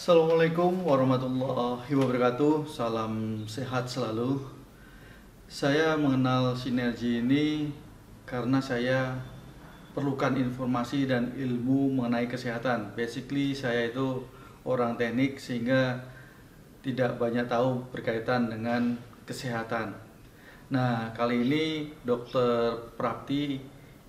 Assalamualaikum warahmatullahi wabarakatuh. Salam sehat selalu. Saya mengenal sinergi ini karena saya perlukan informasi dan ilmu mengenai kesehatan. Basically saya itu orang teknik sehingga tidak banyak tahu berkaitan dengan kesehatan. Nah, kali ini Dokter Prapti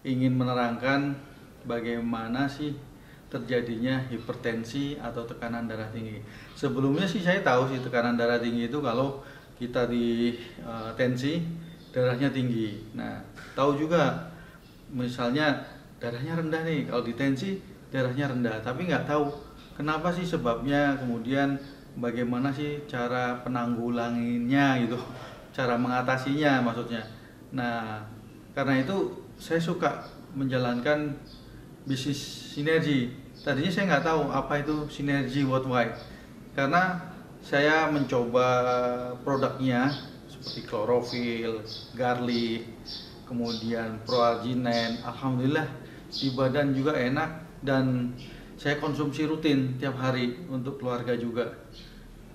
ingin menerangkan bagaimana sih terjadinya hipertensi atau tekanan darah tinggi. Sebelumnya sih saya tahu sih tekanan darah tinggi itu kalau kita di tensi darahnya tinggi. Nah, tahu juga misalnya darahnya rendah nih, kalau di tensi darahnya rendah, tapi nggak tahu kenapa sih sebabnya, kemudian bagaimana sih cara penanggulanginnya gitu, cara mengatasinya maksudnya. Nah, karena itu saya suka menjalankan bisnis sinergi. Tadinya saya nggak tahu apa itu sinergi worldwide, karena saya mencoba produknya seperti klorofil, garlic, kemudian proarginen. Alhamdulillah di badan juga enak dan saya konsumsi rutin tiap hari untuk keluarga juga.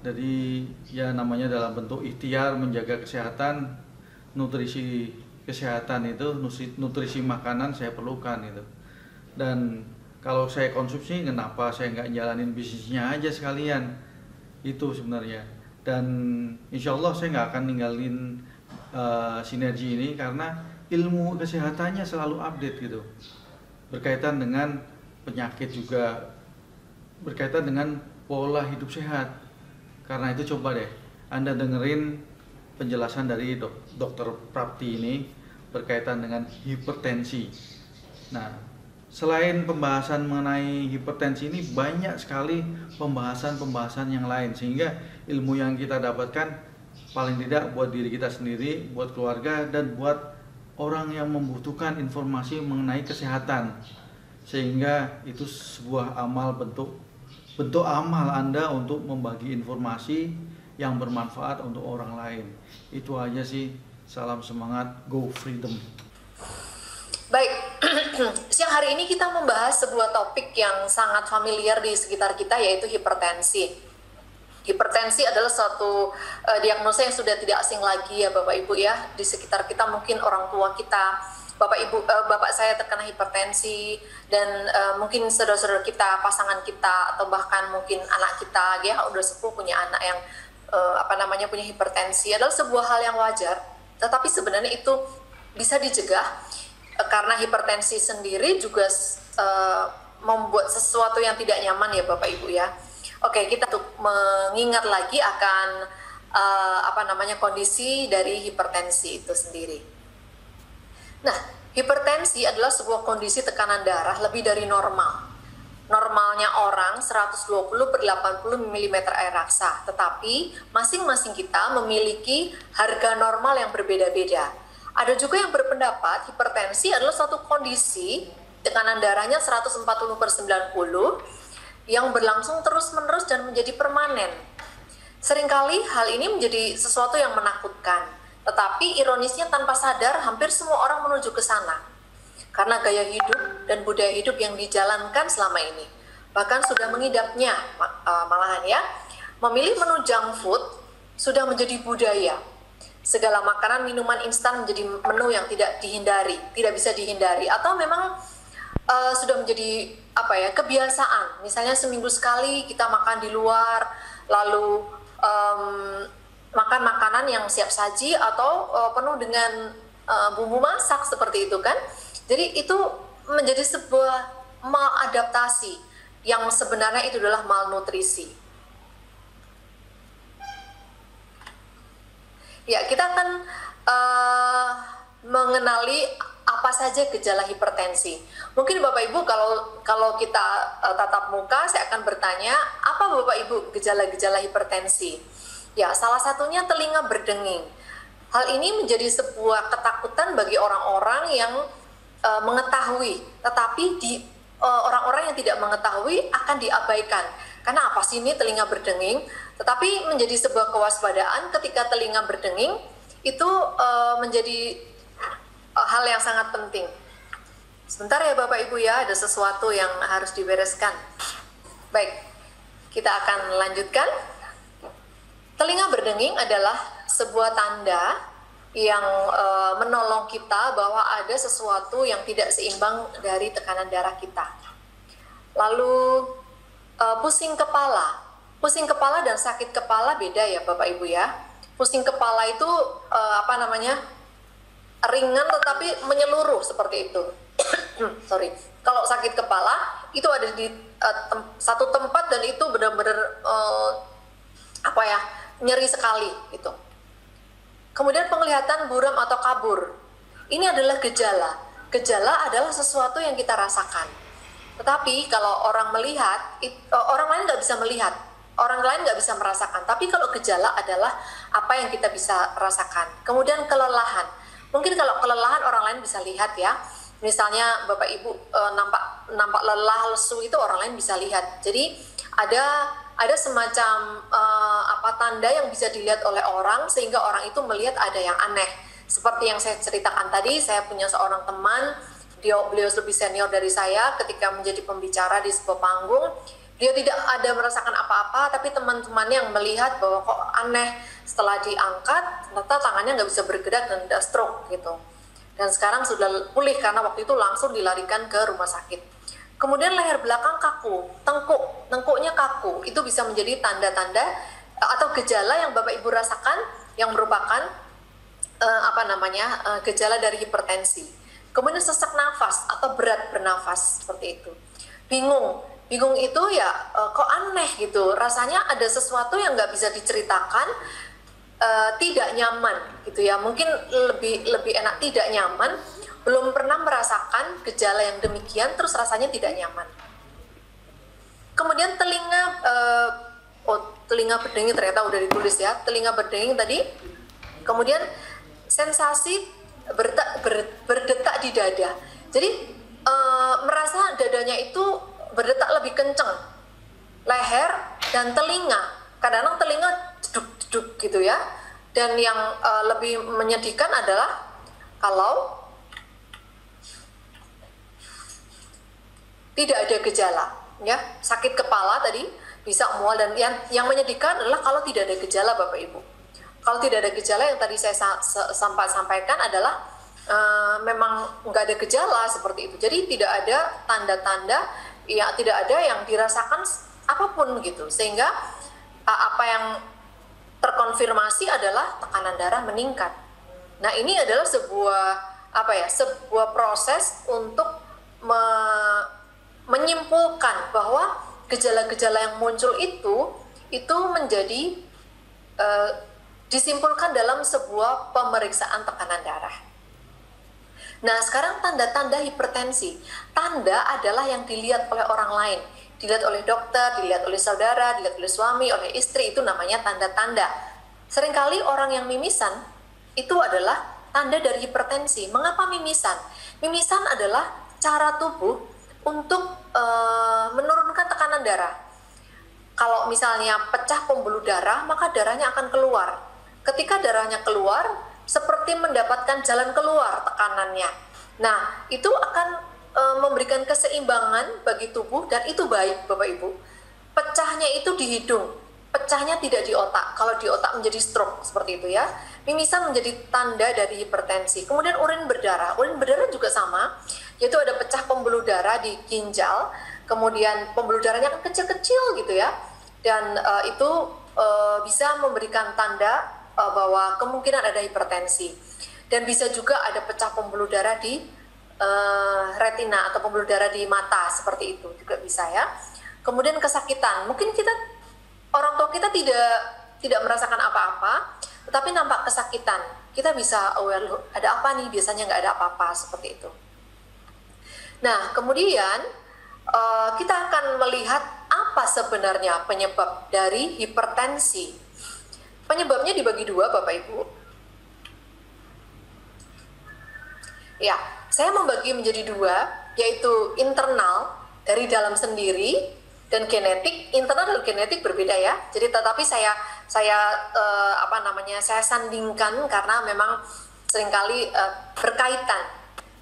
Jadi ya namanya dalam bentuk ikhtiar menjaga kesehatan, nutrisi kesehatan itu, nutrisi makanan saya perlukan itu. Dan kalau saya konsumsi, kenapa saya nggak jalanin bisnisnya aja sekalian? Itu sebenarnya. Dan insya Allah saya nggak akan ninggalin sinergi ini karena ilmu kesehatannya selalu update gitu. Berkaitan dengan penyakit juga, berkaitan dengan pola hidup sehat. Karena itu coba deh Anda dengerin penjelasan dari Dokter Prapti ini berkaitan dengan hipertensi. Nah, selain pembahasan mengenai hipertensi ini banyak sekali pembahasan-pembahasan yang lain, sehingga ilmu yang kita dapatkan paling tidak buat diri kita sendiri, buat keluarga, dan buat orang yang membutuhkan informasi mengenai kesehatan, sehingga itu sebuah amal, bentuk amal Anda untuk membagi informasi yang bermanfaat untuk orang lain. Itu aja sih. Salam semangat, go freedom. Baik, siang hari ini kita membahas sebuah topik yang sangat familiar di sekitar kita, yaitu hipertensi. Hipertensi adalah suatu diagnosa yang sudah tidak asing lagi ya Bapak Ibu ya. Di sekitar kita mungkin orang tua kita, Bapak saya terkena hipertensi, dan mungkin saudara-saudara kita, pasangan kita, atau bahkan mungkin anak kita ya udah sepuh punya anak yang punya hipertensi. Adalah sebuah hal yang wajar, tetapi sebenarnya itu bisa dicegah. Karena hipertensi sendiri juga membuat sesuatu yang tidak nyaman ya Bapak Ibu ya. Oke, kita untuk mengingat lagi akan kondisi dari hipertensi itu sendiri. Nah, hipertensi adalah sebuah kondisi tekanan darah lebih dari normal. Normalnya orang 120/80 mm air raksa, tetapi masing-masing kita memiliki harga normal yang berbeda-beda. Ada juga yang berpendapat hipertensi adalah suatu kondisi tekanan darahnya 140/90 yang berlangsung terus-menerus dan menjadi permanen. Seringkali hal ini menjadi sesuatu yang menakutkan, tetapi ironisnya tanpa sadar hampir semua orang menuju ke sana. Karena gaya hidup dan budaya hidup yang dijalankan selama ini, bahkan sudah mengidapnya malahan ya. Memilih menu junk food sudah menjadi budaya. Segala makanan, minuman instan menjadi menu yang tidak bisa dihindari, atau memang sudah menjadi kebiasaan. Misalnya seminggu sekali kita makan di luar, lalu makan makanan yang siap saji atau penuh dengan bumbu masak seperti itu kan. Jadi itu menjadi sebuah maladaptasi yang sebenarnya itu adalah malnutrisi. Ya, kita akan mengenali apa saja gejala hipertensi. Mungkin Bapak Ibu kalau kita tatap muka, saya akan bertanya, apa Bapak Ibu gejala-gejala hipertensi? Ya, salah satunya telinga berdenging. Hal ini menjadi sebuah ketakutan bagi orang-orang yang mengetahui, tetapi orang-orang yang tidak mengetahui akan diabaikan. Karena apa sih ini telinga berdenging? Tetapi menjadi sebuah kewaspadaan ketika telinga berdenging itu menjadi hal yang sangat penting. Sebentar ya Bapak Ibu ya, ada sesuatu yang harus dibereskan. Baik, kita akan lanjutkan. Telinga berdenging adalah sebuah tanda yang menolong kita bahwa ada sesuatu yang tidak seimbang dari tekanan darah kita. Lalu pusing kepala. Pusing kepala dan sakit kepala beda ya Bapak Ibu ya. Pusing kepala itu ringan tetapi menyeluruh seperti itu. Sorry. Kalau sakit kepala itu ada di satu tempat dan itu benar-benar nyeri sekali gitu. Kemudian penglihatan buram atau kabur. Ini adalah gejala. Gejala adalah sesuatu yang kita rasakan. Tetapi kalau orang melihat, orang lain nggak bisa melihat. Orang lain nggak bisa merasakan. Tapi kalau gejala adalah apa yang kita bisa rasakan. Kemudian kelelahan. Mungkin kalau kelelahan orang lain bisa lihat ya. Misalnya Bapak Ibu nampak lelah, lesu itu orang lain bisa lihat. Jadi ada semacam tanda yang bisa dilihat oleh orang sehingga orang itu melihat ada yang aneh. Seperti yang saya ceritakan tadi, saya punya seorang teman, beliau lebih senior dari saya. Ketika menjadi pembicara di sebuah panggung, dia tidak ada merasakan apa-apa, tapi teman-temannya yang melihat bahwa kok aneh, setelah diangkat ternyata tangannya nggak bisa bergerak dan ada stroke gitu. Dan sekarang sudah pulih karena waktu itu langsung dilarikan ke rumah sakit. Kemudian leher belakang kaku, tengkuknya kaku, itu bisa menjadi tanda-tanda atau gejala yang Bapak Ibu rasakan yang merupakan gejala dari hipertensi. Kemudian sesak nafas atau berat bernafas seperti itu. Bingung itu ya kok aneh gitu, rasanya ada sesuatu yang nggak bisa diceritakan, tidak nyaman gitu ya, mungkin lebih enak tidak nyaman, belum pernah merasakan gejala yang demikian terus rasanya tidak nyaman. Kemudian telinga berdenging ternyata udah ditulis ya, telinga berdenging tadi. Kemudian sensasi berdetak di dada. Jadi merasa dadanya itu berdetak lebih kenceng, leher dan telinga. Kadang-kadang telinga jeduk-jeduk gitu ya. Dan yang lebih menyedihkan adalah kalau tidak ada gejala, ya, sakit kepala tadi bisa mual, dan yang menyedihkan adalah kalau tidak ada gejala Bapak Ibu. Kalau tidak ada gejala yang tadi saya sampaikan adalah memang nggak ada gejala seperti itu. Jadi tidak ada tanda-tanda, ya tidak ada yang dirasakan apapun gitu, sehingga apa yang terkonfirmasi adalah tekanan darah meningkat. Nah ini adalah sebuah proses untuk menyimpulkan bahwa gejala-gejala yang muncul itu menjadi disimpulkan dalam sebuah pemeriksaan tekanan darah. Nah sekarang tanda-tanda hipertensi. Tanda adalah yang dilihat oleh orang lain, dilihat oleh dokter, dilihat oleh saudara, dilihat oleh suami, oleh istri, itu namanya tanda-tanda. Seringkali orang yang mimisan itu adalah tanda dari hipertensi. Mengapa mimisan? Mimisan adalah cara tubuh untuk menurunkan tekanan darah. Kalau misalnya pecah pembuluh darah, maka darahnya akan keluar. Ketika darahnya keluar, seperti mendapatkan jalan keluar tekanannya. Nah, itu akan memberikan keseimbangan bagi tubuh, dan itu baik Bapak Ibu. Pecahnya itu di hidung, pecahnya tidak di otak. Kalau di otak menjadi stroke seperti itu ya. Mimisan menjadi tanda dari hipertensi. Kemudian urin berdarah juga sama, yaitu ada pecah pembuluh darah di ginjal, kemudian pembuluh darahnya kan kecil-kecil gitu ya, dan itu bisa memberikan tanda bahwa kemungkinan ada hipertensi. Dan bisa juga ada pecah pembuluh darah di retina atau pembuluh darah di mata, seperti itu juga bisa ya. Kemudian kesakitan, mungkin orang tua kita tidak merasakan apa-apa, tetapi nampak kesakitan, kita bisa aware, ada apa nih, biasanya nggak ada apa-apa, seperti itu. Nah kemudian kita akan melihat apa sebenarnya penyebab dari hipertensi. Penyebabnya dibagi dua Bapak Ibu. Ya, saya membagi menjadi dua, yaitu internal dari dalam sendiri dan genetik. Internal dan genetik berbeda ya. Jadi tetapi saya sandingkan karena memang seringkali berkaitan.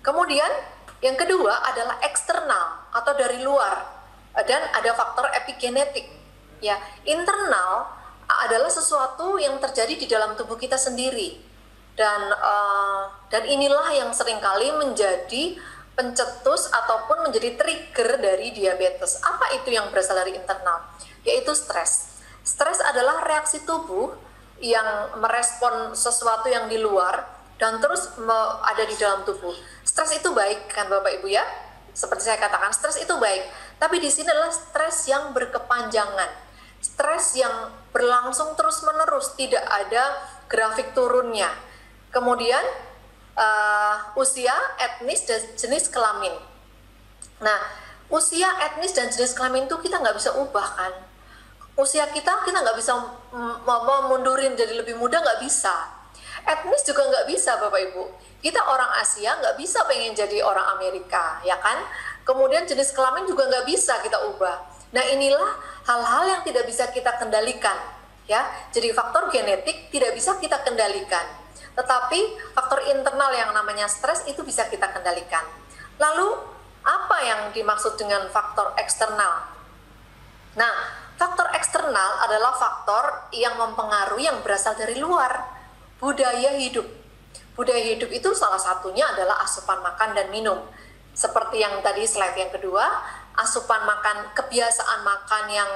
Kemudian yang kedua adalah eksternal atau dari luar, dan ada faktor epigenetik. Ya, internal adalah sesuatu yang terjadi di dalam tubuh kita sendiri, dan inilah yang seringkali menjadi pencetus ataupun menjadi trigger dari diabetes. Apa itu yang berasal dari internal? Yaitu stres. Stres adalah reaksi tubuh yang merespon sesuatu yang di luar dan terus ada di dalam tubuh. Stres itu baik kan Bapak Ibu ya? Seperti saya katakan, stres itu baik. Tapi di sini adalah stres yang berkepanjangan. Stres yang berlangsung terus-menerus, tidak ada grafik turunnya. Kemudian usia, etnis, dan jenis kelamin. Nah, usia, etnis, dan jenis kelamin itu kita nggak bisa ubah kan. Usia kita nggak bisa mundurin jadi lebih muda, nggak bisa. Etnis juga nggak bisa Bapak Ibu. Kita orang Asia nggak bisa pengen jadi orang Amerika, ya kan? Kemudian jenis kelamin juga nggak bisa kita ubah. Nah, inilah hal-hal yang tidak bisa kita kendalikan, ya. Jadi faktor genetik tidak bisa kita kendalikan. Tetapi faktor internal yang namanya stres itu bisa kita kendalikan. Lalu apa yang dimaksud dengan faktor eksternal? Nah, faktor eksternal adalah faktor yang mempengaruhi yang berasal dari luar. Budaya hidup. Budaya hidup itu salah satunya adalah asupan makan dan minum. Seperti yang tadi slide yang kedua, asupan makan, kebiasaan makan yang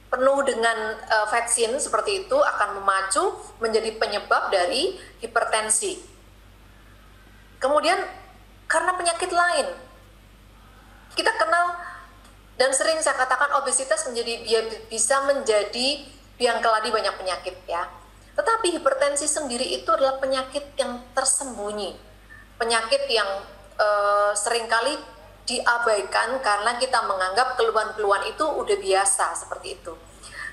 penuh dengan vetsin seperti itu akan memacu menjadi penyebab dari hipertensi. Kemudian karena penyakit lain, kita kenal dan sering saya katakan obesitas bisa menjadi biang keladi banyak penyakit ya. Tetapi hipertensi sendiri itu adalah penyakit yang tersembunyi, penyakit yang seringkali diabaikan karena kita menganggap keluhan-keluhan itu udah biasa seperti itu.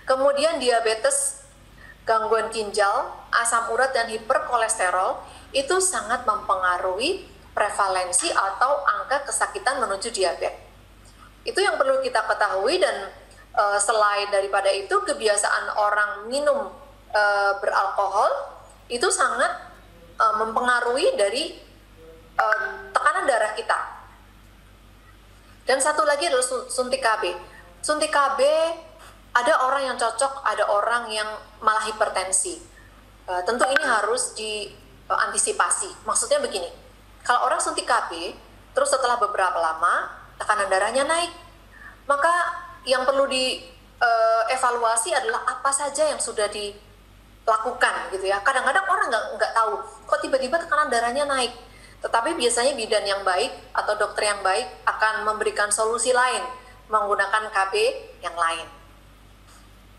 Kemudian diabetes, gangguan ginjal, asam urat, dan hiperkolesterol itu sangat mempengaruhi prevalensi atau angka kesakitan menuju diabetes. Itu yang perlu kita ketahui. Dan selain daripada itu, kebiasaan orang minum beralkohol itu sangat mempengaruhi dari tekanan darah kita. Dan satu lagi adalah suntik KB. Suntik KB, ada orang yang cocok, ada orang yang malah hipertensi. Tentu ini harus diantisipasi. Maksudnya begini, kalau orang suntik KB, terus setelah beberapa lama tekanan darahnya naik, maka yang perlu dievaluasi adalah apa saja yang sudah dilakukan gitu ya. Kadang-kadang orang nggak tahu, kok tiba-tiba tekanan darahnya naik. Tetapi biasanya bidan yang baik atau dokter yang baik akan memberikan solusi lain menggunakan KB yang lain.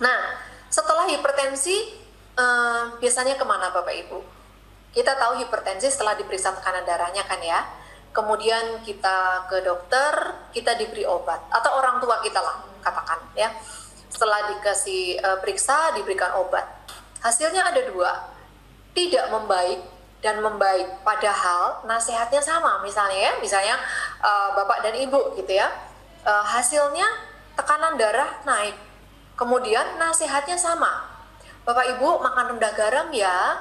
Nah, setelah hipertensi biasanya kemana Bapak Ibu? Kita tahu hipertensi setelah diperiksa tekanan darahnya kan ya. Kemudian kita ke dokter, kita diberi obat, atau orang tua kita lah katakan ya. Setelah dikasih periksa, diberikan obat. Hasilnya ada dua, tidak membaik dan membaik, padahal nasihatnya sama. Misalnya Bapak dan Ibu gitu ya, hasilnya tekanan darah naik, kemudian nasihatnya sama, Bapak Ibu makan rendah garam ya,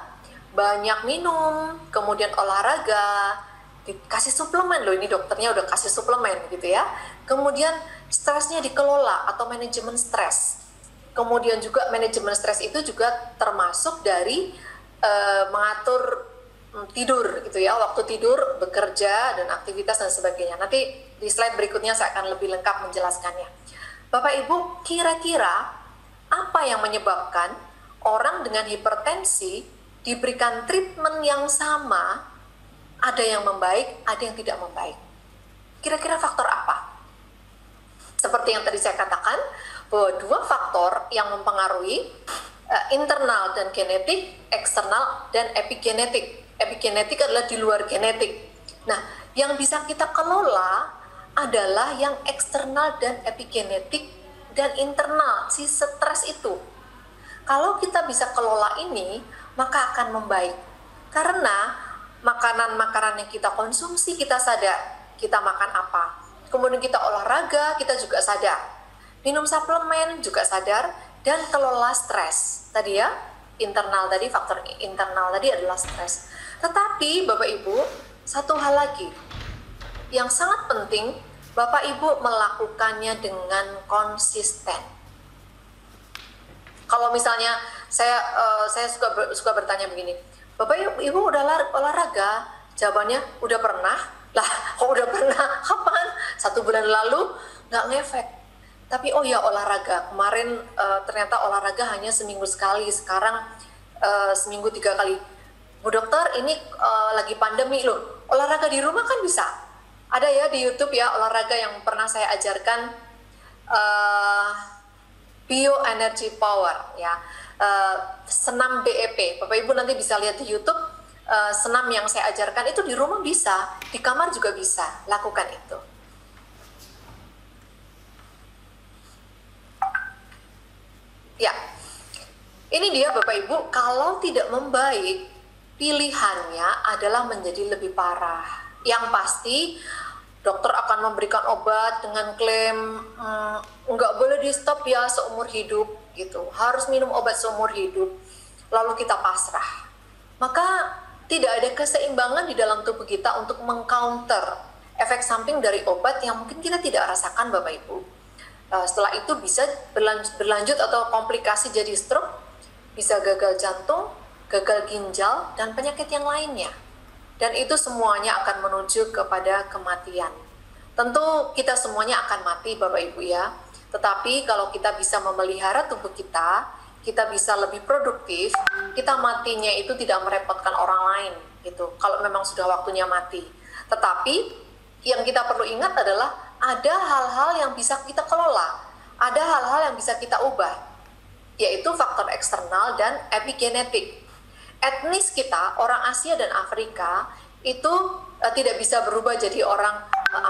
banyak minum, kemudian olahraga, dikasih suplemen loh, ini dokternya udah kasih suplemen gitu ya. Kemudian stresnya dikelola atau manajemen stres. Kemudian juga manajemen stres itu juga termasuk dari mengatur tidur gitu ya, waktu tidur, bekerja, dan aktivitas dan sebagainya. Nanti di slide berikutnya saya akan lebih lengkap menjelaskannya. Bapak Ibu, kira-kira apa yang menyebabkan orang dengan hipertensi diberikan treatment yang sama, ada yang membaik, ada yang tidak membaik? Kira-kira faktor apa? Seperti yang tadi saya katakan, bahwa dua faktor yang mempengaruhi, internal dan genetik, eksternal dan epigenetik. Epigenetik adalah di luar genetik. Nah, yang bisa kita kelola adalah yang eksternal dan epigenetik dan internal, si stres itu. Kalau kita bisa kelola ini, maka akan membaik. Karena makanan-makanan yang kita konsumsi, kita sadar kita makan apa. Kemudian kita olahraga, kita juga sadar. Minum suplemen juga sadar, dan kelola stres. Tadi ya, internal tadi, faktor internal tadi adalah stres. Tetapi Bapak Ibu, satu hal lagi yang sangat penting Bapak Ibu melakukannya dengan konsisten. Kalau misalnya saya suka bertanya begini, Bapak Ibu udah olahraga? Jawabannya udah pernah. Lah, kok udah pernah? Kapan? 1 bulan lalu nggak ngefek. Tapi oh ya olahraga. Kemarin ternyata olahraga hanya seminggu sekali. Sekarang seminggu 3 kali. Bu dokter, ini lagi pandemi loh. Olahraga di rumah kan bisa. Ada ya di YouTube ya olahraga yang pernah saya ajarkan. Bioenergy Power ya, senam BEP. Bapak Ibu nanti bisa lihat di YouTube, senam yang saya ajarkan itu di rumah bisa, di kamar juga bisa, lakukan itu. Ya, ini dia Bapak Ibu, kalau tidak membaik, pilihannya adalah menjadi lebih parah. Yang pasti dokter akan memberikan obat dengan klaim nggak boleh di stop ya seumur hidup gitu, harus minum obat seumur hidup, lalu kita pasrah. Maka tidak ada keseimbangan di dalam tubuh kita untuk mengcounter efek samping dari obat yang mungkin kita tidak rasakan Bapak Ibu. Setelah itu bisa berlanjut atau komplikasi jadi stroke, bisa gagal jantung, gagal ginjal, dan penyakit yang lainnya. Dan itu semuanya akan menuju kepada kematian. Tentu kita semuanya akan mati Bapak Ibu ya. Tetapi kalau kita bisa memelihara tubuh kita bisa lebih produktif, kita matinya itu tidak merepotkan orang lain gitu. Kalau memang sudah waktunya mati. Tetapi yang kita perlu ingat adalah ada hal-hal yang bisa kita kelola, ada hal-hal yang bisa kita ubah, yaitu faktor eksternal dan epigenetik. Etnis kita, orang Asia dan Afrika, itu tidak bisa berubah jadi orang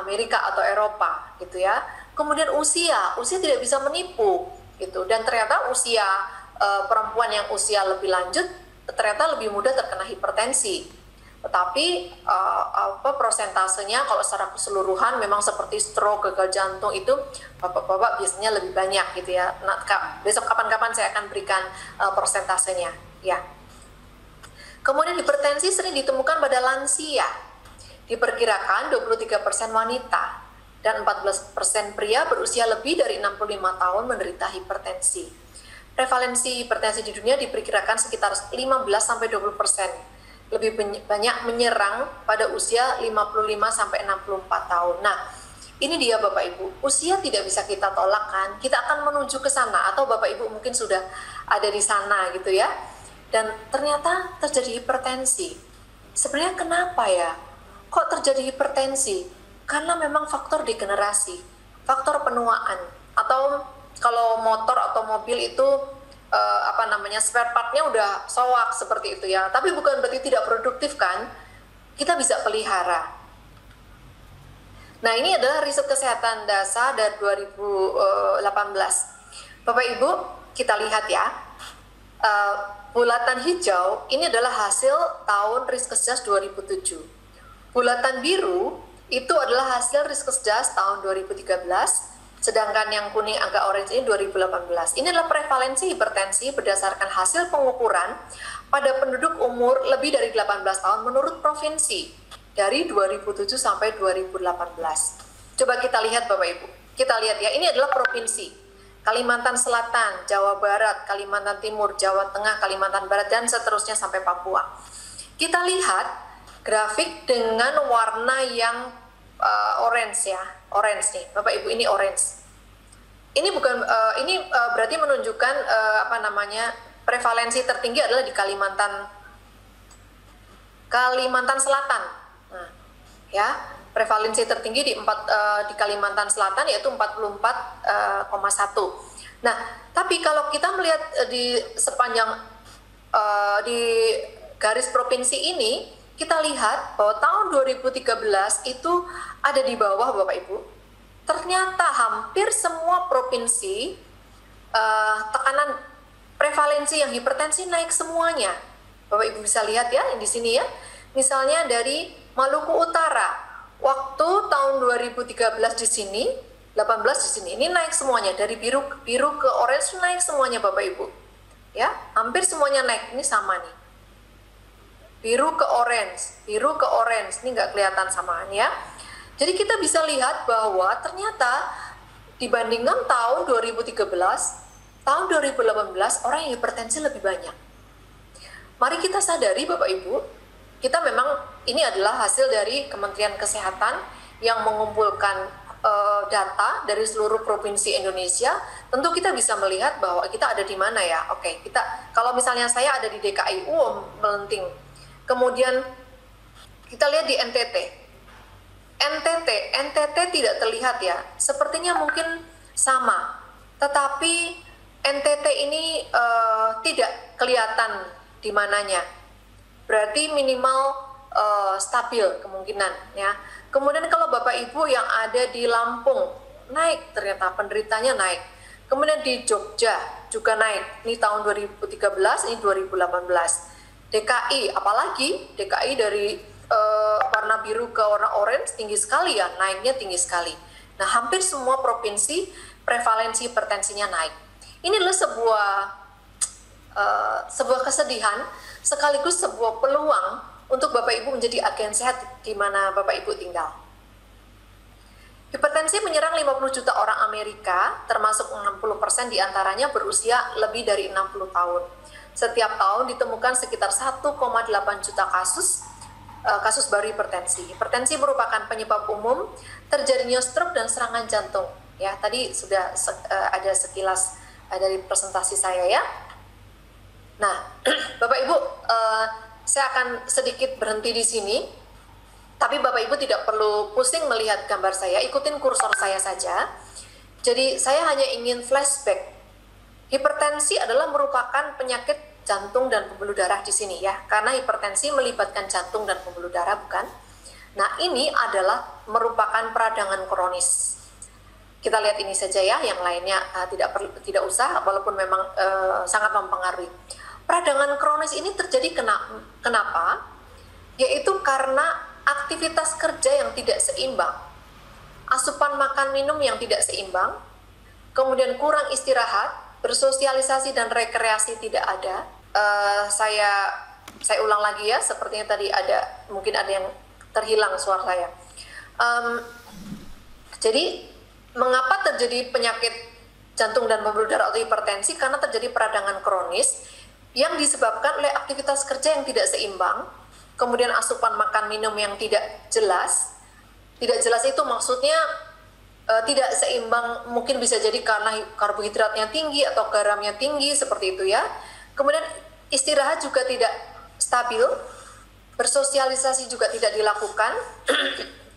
Amerika atau Eropa gitu ya. Kemudian usia tidak bisa menipu gitu. Dan ternyata usia perempuan yang usia lebih lanjut ternyata lebih mudah terkena hipertensi. Tetapi prosentasenya kalau secara keseluruhan memang seperti stroke, gagal jantung itu bapak-bapak biasanya lebih banyak gitu ya. Nah, besok kapan-kapan saya akan berikan prosentasenya ya. Kemudian hipertensi sering ditemukan pada lansia. Diperkirakan 23% wanita dan 14% pria berusia lebih dari 65 tahun menderita hipertensi. Prevalensi hipertensi di dunia diperkirakan sekitar 15-20%. Lebih banyak menyerang pada usia 55-64 tahun. Nah, ini dia Bapak Ibu, usia tidak bisa kita tolak kan, kita akan menuju ke sana, atau Bapak Ibu mungkin sudah ada di sana gitu ya. Dan ternyata terjadi hipertensi. Sebenarnya kenapa ya? Kok terjadi hipertensi? Karena memang faktor degenerasi, faktor penuaan, atau kalau motor atau mobil itu spare partnya udah soak seperti itu ya. Tapi bukan berarti tidak produktif kan? Kita bisa pelihara. Nah, ini adalah riset kesehatan dasar dari 2018. Bapak Ibu, kita lihat ya. Bulatan hijau ini adalah hasil tahun Riskesdas 2007. Bulatan biru itu adalah hasil Riskesdas tahun 2013, sedangkan yang kuning agak orange ini 2018. Ini adalah prevalensi hipertensi berdasarkan hasil pengukuran pada penduduk umur lebih dari 18 tahun menurut provinsi dari 2007 sampai 2018. Coba kita lihat Bapak Ibu. Kita lihat ya, ini adalah provinsi. Kalimantan Selatan, Jawa Barat, Kalimantan Timur, Jawa Tengah, Kalimantan Barat, dan seterusnya sampai Papua. Kita lihat grafik dengan warna yang orange ya, orange nih, Bapak Ibu, ini orange. Ini bukan, berarti menunjukkan prevalensi tertinggi adalah di Kalimantan Selatan. Nah, ya. Prevalensi tertinggi di Kalimantan Selatan yaitu 44,1. Nah, tapi kalau kita melihat di sepanjang di garis provinsi ini, kita lihat bahwa tahun 2013 itu ada di bawah Bapak Ibu. Ternyata hampir semua provinsi tekanan prevalensi yang hipertensi naik semuanya. Bapak Ibu bisa lihat ya di sini ya. Misalnya dari Maluku Utara. Waktu tahun 2013 di sini, 18 di sini, ini naik semuanya dari biru ke orange naik semuanya Bapak Ibu. Ya, hampir semuanya naik. Ini sama nih. Biru ke orange, ini nggak kelihatan samaan ya. Jadi kita bisa lihat bahwa ternyata dibandingkan tahun 2013, tahun 2018 orang yang hipertensi lebih banyak. Mari kita sadari Bapak Ibu, kita memang ini adalah hasil dari Kementerian Kesehatan yang mengumpulkan data dari seluruh provinsi Indonesia. Tentu kita bisa melihat bahwa kita ada di mana ya. Oke, kita kalau misalnya saya ada di DKI, melenting. Kemudian kita lihat di NTT. NTT tidak terlihat ya. Sepertinya mungkin sama. Tetapi NTT ini tidak kelihatan di mananya. Berarti minimal stabil kemungkinan ya. Kemudian kalau Bapak Ibu yang ada di Lampung naik, ternyata penderitanya naik. Kemudian di Jogja juga naik. Ini tahun 2013, ini 2018. DKI, apalagi DKI dari warna biru ke warna orange tinggi sekali ya, naiknya tinggi sekali. Nah, hampir semua provinsi prevalensi hipertensinya naik. Ini adalah sebuah kesedihan sekaligus sebuah peluang untuk Bapak Ibu menjadi agen sehat di mana Bapak Ibu tinggal. Hipertensi menyerang 50 juta orang Amerika, termasuk 60% diantaranya berusia lebih dari 60 tahun. Setiap tahun ditemukan sekitar 1,8 juta kasus baru hipertensi. Hipertensi merupakan penyebab umum terjadinya stroke dan serangan jantung. Ya, tadi sudah ada sekilas dari presentasi saya ya. Nah, Bapak Ibu, saya akan sedikit berhenti di sini, tapi Bapak Ibu tidak perlu pusing melihat gambar saya, ikutin kursor saya saja. Jadi saya hanya ingin flashback. Hipertensi adalah merupakan penyakit jantung dan pembuluh darah di sini ya, karena hipertensi melibatkan jantung dan pembuluh darah, bukan? Nah, ini adalah merupakan peradangan kronis. Kita lihat ini saja ya, yang lainnya tidak usah, walaupun memang sangat mempengaruhi. Peradangan kronis ini terjadi kenapa? Yaitu karena aktivitas kerja yang tidak seimbang, asupan makan minum yang tidak seimbang, kemudian kurang istirahat, bersosialisasi dan rekreasi tidak ada. Saya ulang lagi ya, sepertinya tadi mungkin ada yang terhilang suara saya. Jadi mengapa terjadi penyakit jantung dan pembuluh darah atau hipertensi? Karena terjadi peradangan kronis yang disebabkan oleh aktivitas kerja yang tidak seimbang, kemudian asupan makan minum yang tidak jelas. Tidak jelas itu maksudnya tidak seimbang, mungkin bisa jadi karena karbohidratnya tinggi atau garamnya tinggi, seperti itu ya. Kemudian istirahat juga tidak stabil, bersosialisasi juga tidak dilakukan,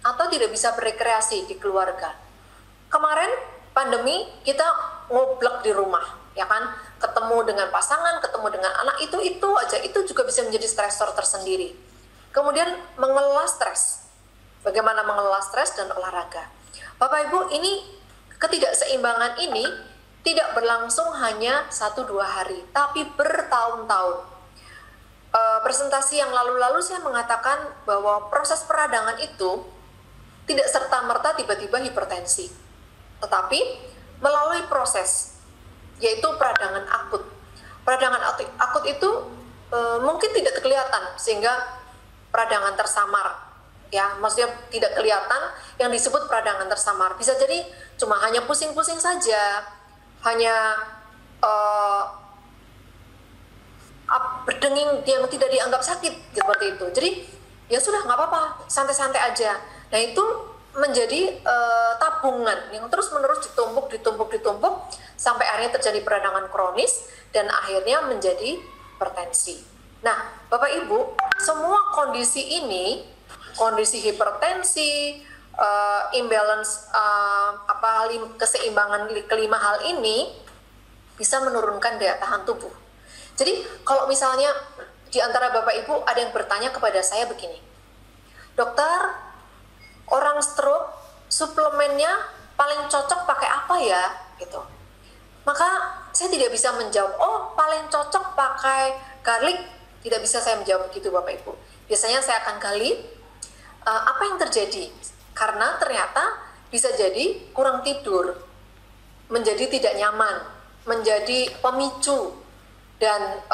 atau tidak bisa berekreasi di keluarga. Kemarin pandemi kita ngoblek di rumah, ya kan? Ketemu dengan pasangan, ketemu dengan anak, itu aja, itu juga bisa menjadi stresor tersendiri. Kemudian mengelola stres. Bagaimana mengelola stres dan olahraga. Bapak Ibu, ini ketidakseimbangan ini tidak berlangsung hanya 1-2 hari, tapi bertahun-tahun. Presentasi yang lalu-lalu saya mengatakan bahwa proses peradangan itu tidak serta-merta tiba-tiba hipertensi, tetapi melalui proses, yaitu peradangan akut. Peradangan akut itu mungkin tidak kelihatan, sehingga peradangan tersamar. Ya, maksudnya tidak kelihatan, yang disebut peradangan tersamar. Bisa jadi cuma hanya pusing-pusing saja, hanya berdenging yang tidak dianggap sakit, seperti itu. Jadi ya sudah, nggak apa-apa, santai-santai aja. Nah, itu menjadi tabungan yang terus-menerus ditumpuk sampai akhirnya terjadi peradangan kronis dan akhirnya menjadi hipertensi. Nah, Bapak Ibu, semua kondisi ini, kondisi hipertensi, imbalance, keseimbangan kelima hal ini bisa menurunkan daya tahan tubuh. Jadi kalau misalnya di antara Bapak Ibu ada yang bertanya kepada saya begini, dokter, orang stroke suplemennya paling cocok pakai apa ya, gitu. Maka saya tidak bisa menjawab, oh paling cocok pakai garlic. Tidak bisa saya menjawab begitu Bapak Ibu. Biasanya saya akan gali apa yang terjadi, karena ternyata bisa jadi kurang tidur, menjadi tidak nyaman, menjadi pemicu, dan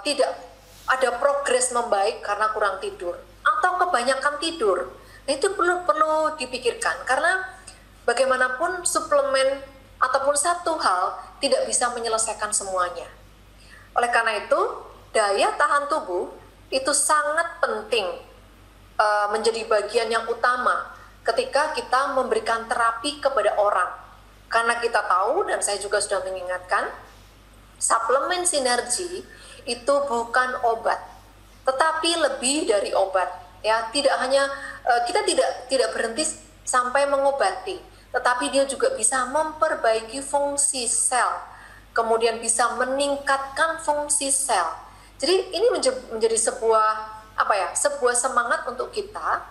tidak ada progres membaik karena kurang tidur, atau kebanyakan tidur. Nah, itu perlu dipikirkan karena bagaimanapun suplemen ataupun satu hal tidak bisa menyelesaikan semuanya. Oleh karena itu, daya tahan tubuh itu sangat penting menjadi bagian yang utama ketika kita memberikan terapi kepada orang. Karena kita tahu, dan saya juga sudah mengingatkan, suplemen sinergi itu bukan obat, tetapi lebih dari obat. Ya, tidak hanya kita tidak berhenti sampai mengobati, tetapi dia juga bisa memperbaiki fungsi sel, kemudian bisa meningkatkan fungsi sel. Jadi ini menjadi sebuah semangat untuk kita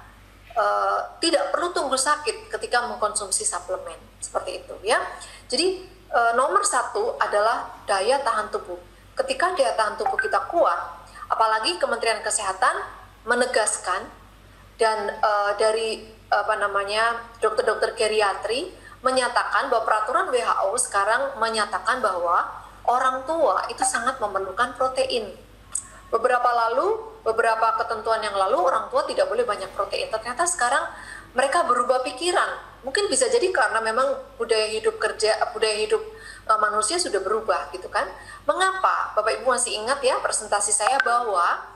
tidak perlu tunggu sakit ketika mengkonsumsi suplemen seperti itu ya. Jadi nomor satu adalah daya tahan tubuh. Ketika daya tahan tubuh kita kuat, apalagi Kementerian Kesehatan menegaskan dan dari dokter-dokter geriatri menyatakan bahwa peraturan WHO sekarang menyatakan bahwa orang tua itu sangat memerlukan protein. Beberapa ketentuan yang lalu orang tua tidak boleh banyak protein. Ternyata sekarang mereka berubah pikiran. Mungkin bisa jadi karena memang budaya hidup manusia sudah berubah gitu kan. Mengapa? Bapak Ibu masih ingat ya presentasi saya bahwa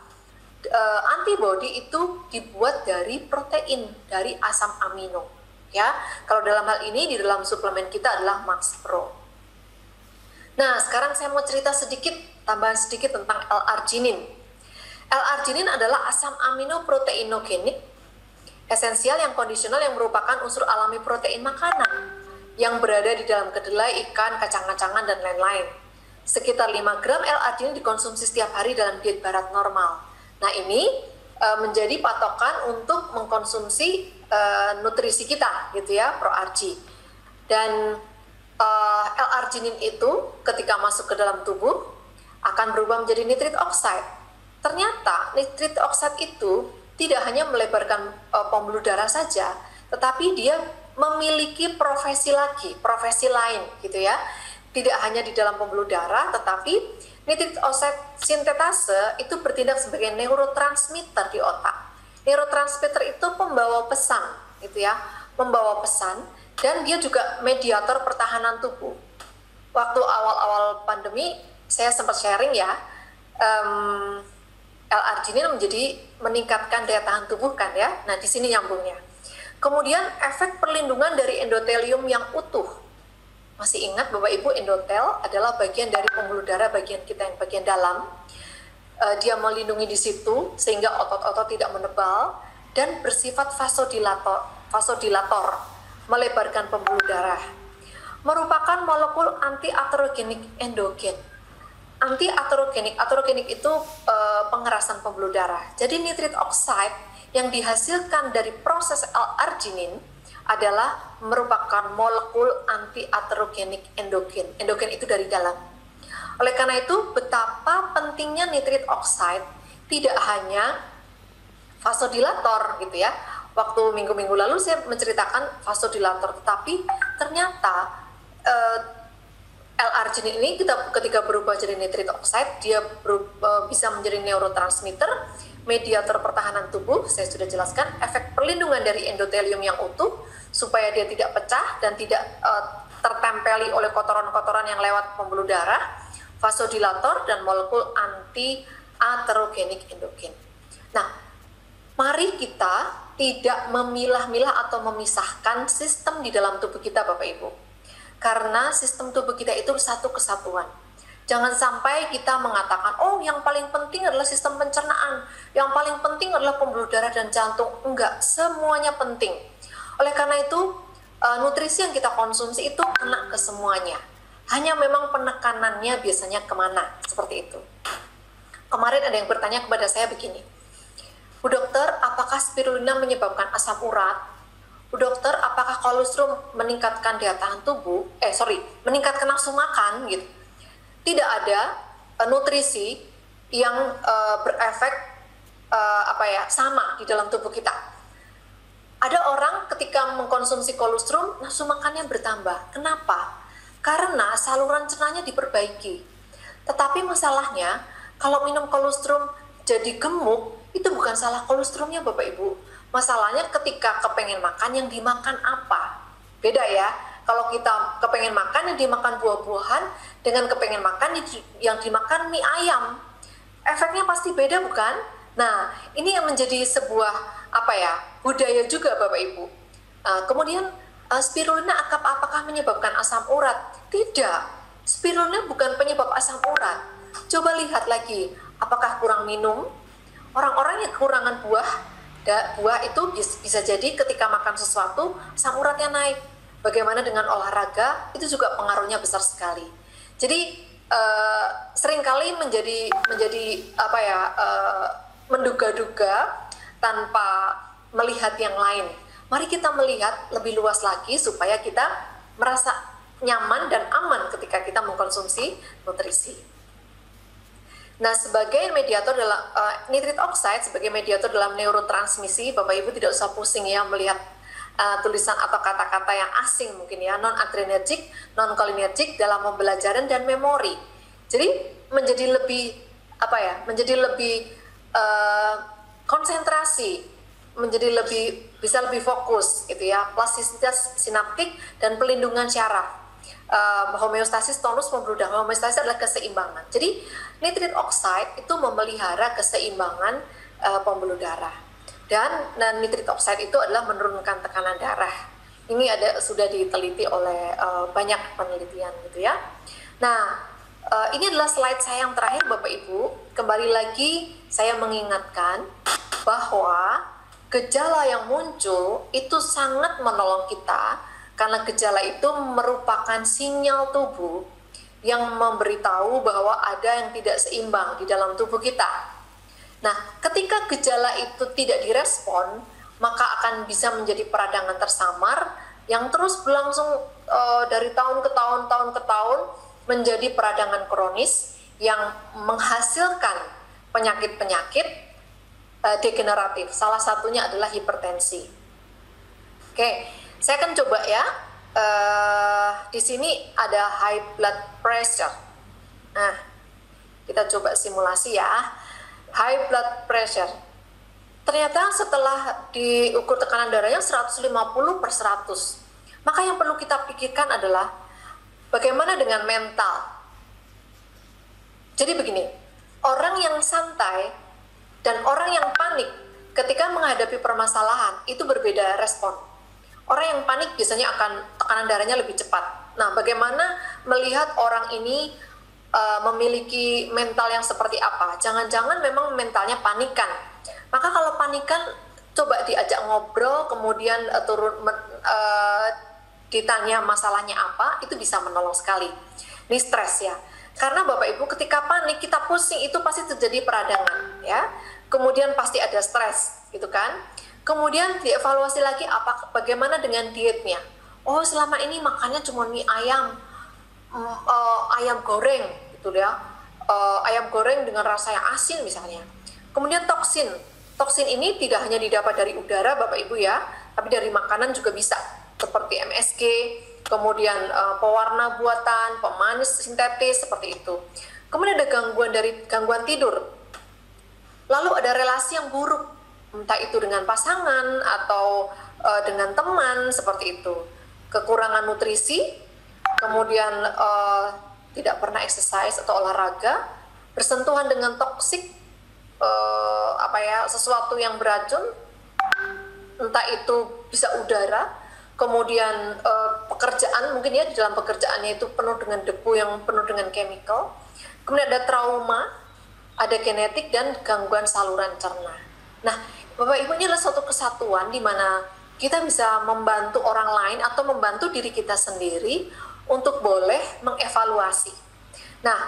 antibody itu dibuat dari protein, dari asam amino. Ya, kalau dalam hal ini di dalam suplemen kita adalah Max Pro. Nah, sekarang saya mau cerita tambahan sedikit tentang L-arginin. L-arginin adalah asam amino proteinogenik esensial yang kondisional yang merupakan unsur alami protein makanan yang berada di dalam kedelai, ikan, kacang-kacangan, dan lain-lain. Sekitar 5 gram L-arginin dikonsumsi setiap hari dalam diet barat normal. Nah, ini menjadi patokan untuk mengkonsumsi nutrisi kita, gitu ya, ProArgi. Dan L-arginin itu ketika masuk ke dalam tubuh akan berubah menjadi nitrit oxide. Ternyata nitrit oxide itu tidak hanya melebarkan pembuluh darah saja, tetapi dia memiliki profesi lain gitu ya. Tidak hanya di dalam pembuluh darah, tetapi nitrit oxide sintetase itu bertindak sebagai neurotransmitter di otak. Neurotransmitter itu pembawa pesan gitu ya, membawa pesan, dan dia juga mediator pertahanan tubuh. Waktu awal-awal pandemi saya sempat sharing ya, L-arginin meningkatkan daya tahan tubuh kan ya. Nah, di sini nyambungnya. Kemudian efek perlindungan dari endotelium yang utuh. Masih ingat Bapak Ibu, endotel adalah bagian dari pembuluh darah bagian kita yang bagian dalam. Dia melindungi di situ sehingga otot-otot tidak menebal dan bersifat vasodilator, melebarkan pembuluh darah. Merupakan molekul anti-aterogenik endogen. Aterogenik itu pengerasan pembuluh darah. Jadi nitrit oxide yang dihasilkan dari proses L-arginin adalah merupakan molekul anti-aterogenik endogen. Endogen itu dari dalam. Oleh karena itu, betapa pentingnya nitrit oxide tidak hanya vasodilator gitu ya. Waktu minggu-minggu lalu saya menceritakan vasodilator, tetapi ternyata L-arginin ini ketika berubah jadi nitrit oxide, dia bisa menjadi neurotransmitter, mediator pertahanan tubuh. Saya sudah jelaskan efek perlindungan dari endotelium yang utuh supaya dia tidak pecah dan tidak tertempeli oleh kotoran-kotoran yang lewat pembuluh darah, vasodilator, dan molekul anti-aterogenik endogen. Nah, mari kita tidak memilah-milah atau memisahkan sistem di dalam tubuh kita, Bapak Ibu. Karena sistem tubuh kita itu satu kesatuan. Jangan sampai kita mengatakan, oh yang paling penting adalah sistem pencernaan, yang paling penting adalah pembuluh darah dan jantung. Enggak, semuanya penting. Oleh karena itu, nutrisi yang kita konsumsi itu kena ke semuanya. Hanya memang penekanannya biasanya kemana, seperti itu. Kemarin ada yang bertanya kepada saya begini, Bu Dokter, apakah spirulina menyebabkan asam urat? Bu Dokter, apakah kolostrum meningkatkan daya tahan tubuh? Meningkatkan nafsu makan gitu. Tidak ada nutrisi yang berefek sama di dalam tubuh kita. Ada orang ketika mengkonsumsi kolostrum, nafsu makannya bertambah. Kenapa? Karena saluran cernanya diperbaiki. Tetapi masalahnya, kalau minum kolostrum jadi gemuk, itu bukan salah kolostrumnya Bapak Ibu. Masalahnya ketika kepengen makan, yang dimakan apa? Beda ya. Kalau kita kepengen makan, yang dimakan buah-buahan, dengan kepengen makan yang dimakan mie ayam. Efeknya pasti beda, bukan? Nah, ini yang menjadi sebuah budaya juga Bapak Ibu. Kemudian spirulina apakah menyebabkan asam urat? Tidak. Spirulina bukan penyebab asam urat. Coba lihat lagi, apakah kurang minum? Orang-orang yang kekurangan buah itu bisa jadi ketika makan sesuatu asam uratnya naik. Bagaimana dengan olahraga? Itu juga pengaruhnya besar sekali. Jadi seringkali menjadi menduga-duga tanpa melihat yang lain. Mari kita melihat lebih luas lagi supaya kita merasa nyaman dan aman ketika kita mengkonsumsi nutrisi. Nah, sebagai mediator dalam nitrit oxide sebagai mediator dalam neurotransmisi, Bapak Ibu tidak usah pusing ya melihat tulisan atau kata-kata yang asing mungkin ya, non adrenergic, non cholinergic dalam pembelajaran dan memori. Jadi menjadi lebih konsentrasi, bisa lebih fokus gitu ya, plastisitas sinaptik dan pelindungan syaraf. Homeostasis, tonus, pembuluh darah. Homeostasis adalah keseimbangan. Jadi nitrit oxide itu memelihara keseimbangan pembuluh darah. Dan nitrit oxide itu adalah menurunkan tekanan darah. Ini sudah diteliti oleh banyak penelitian gitu ya. Nah, ini adalah slide saya yang terakhir Bapak Ibu. Kembali lagi saya mengingatkan bahwa gejala yang muncul itu sangat menolong kita, karena gejala itu merupakan sinyal tubuh yang memberitahu bahwa ada yang tidak seimbang di dalam tubuh kita. Nah, ketika gejala itu tidak direspon, maka akan bisa menjadi peradangan tersamar yang terus berlangsung dari tahun ke tahun menjadi peradangan kronis yang menghasilkan penyakit-penyakit degeneratif. Salah satunya adalah hipertensi. Oke. Saya akan coba ya, di sini ada high blood pressure. Nah, kita coba simulasi ya, high blood pressure. Ternyata setelah diukur tekanan darahnya 150/100, maka yang perlu kita pikirkan adalah bagaimana dengan mental. Jadi begini, orang yang santai dan orang yang panik ketika menghadapi permasalahan itu berbeda respon. Orang yang panik biasanya akan tekanan darahnya lebih cepat. Nah, bagaimana melihat orang ini memiliki mental yang seperti apa? Jangan-jangan memang mentalnya panikan. Maka kalau panikan, coba diajak ngobrol, kemudian ditanya masalahnya apa, itu bisa menolong sekali. Ini stres ya. Karena Bapak Ibu ketika panik, kita pusing, itu pasti terjadi peradangan ya. Kemudian pasti ada stres, gitu kan? Kemudian dievaluasi lagi bagaimana dengan dietnya. Oh, selama ini makannya cuma mie ayam, ayam goreng gitu ya, ayam goreng dengan rasa yang asin misalnya. Kemudian toksin ini tidak hanya didapat dari udara Bapak Ibu ya, tapi dari makanan juga bisa, seperti MSG, kemudian pewarna buatan, pemanis sintetis seperti itu. Kemudian ada gangguan tidur, lalu ada relasi yang buruk, entah itu dengan pasangan atau dengan teman seperti itu, kekurangan nutrisi, kemudian tidak pernah exercise atau olahraga, bersentuhan dengan toksik, sesuatu yang beracun, entah itu bisa udara, kemudian pekerjaan mungkin ya, di dalam pekerjaannya itu penuh dengan debu yang penuh dengan chemical, kemudian ada trauma, ada genetik dan gangguan saluran cerna. Nah, Bapak Ibu, ini adalah suatu kesatuan di mana kita bisa membantu orang lain atau membantu diri kita sendiri untuk boleh mengevaluasi. Nah,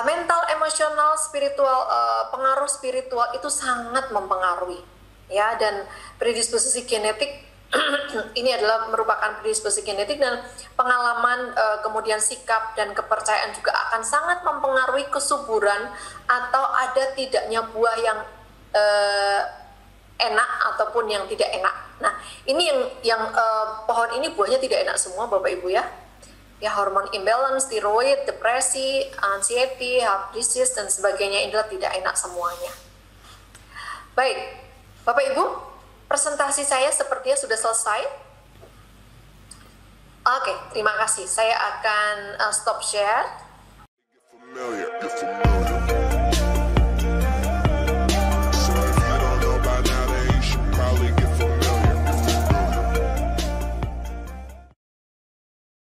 mental, emosional, spiritual, pengaruh spiritual itu sangat mempengaruhi ya, dan predisposisi genetik ini adalah merupakan predisposisi genetik, dan pengalaman, kemudian sikap dan kepercayaan juga akan sangat mempengaruhi kesuburan atau ada tidaknya buah yang enak ataupun yang tidak enak. Nah, ini yang pohon ini buahnya tidak enak semua Bapak Ibu ya. Ya, hormon imbalance, tiroid, depresi, anxiety, heart disease dan sebagainya, inilah tidak enak semuanya. Baik, Bapak Ibu, Presentasi saya sepertinya sudah selesai. Oke, terima kasih. Saya akan stop share.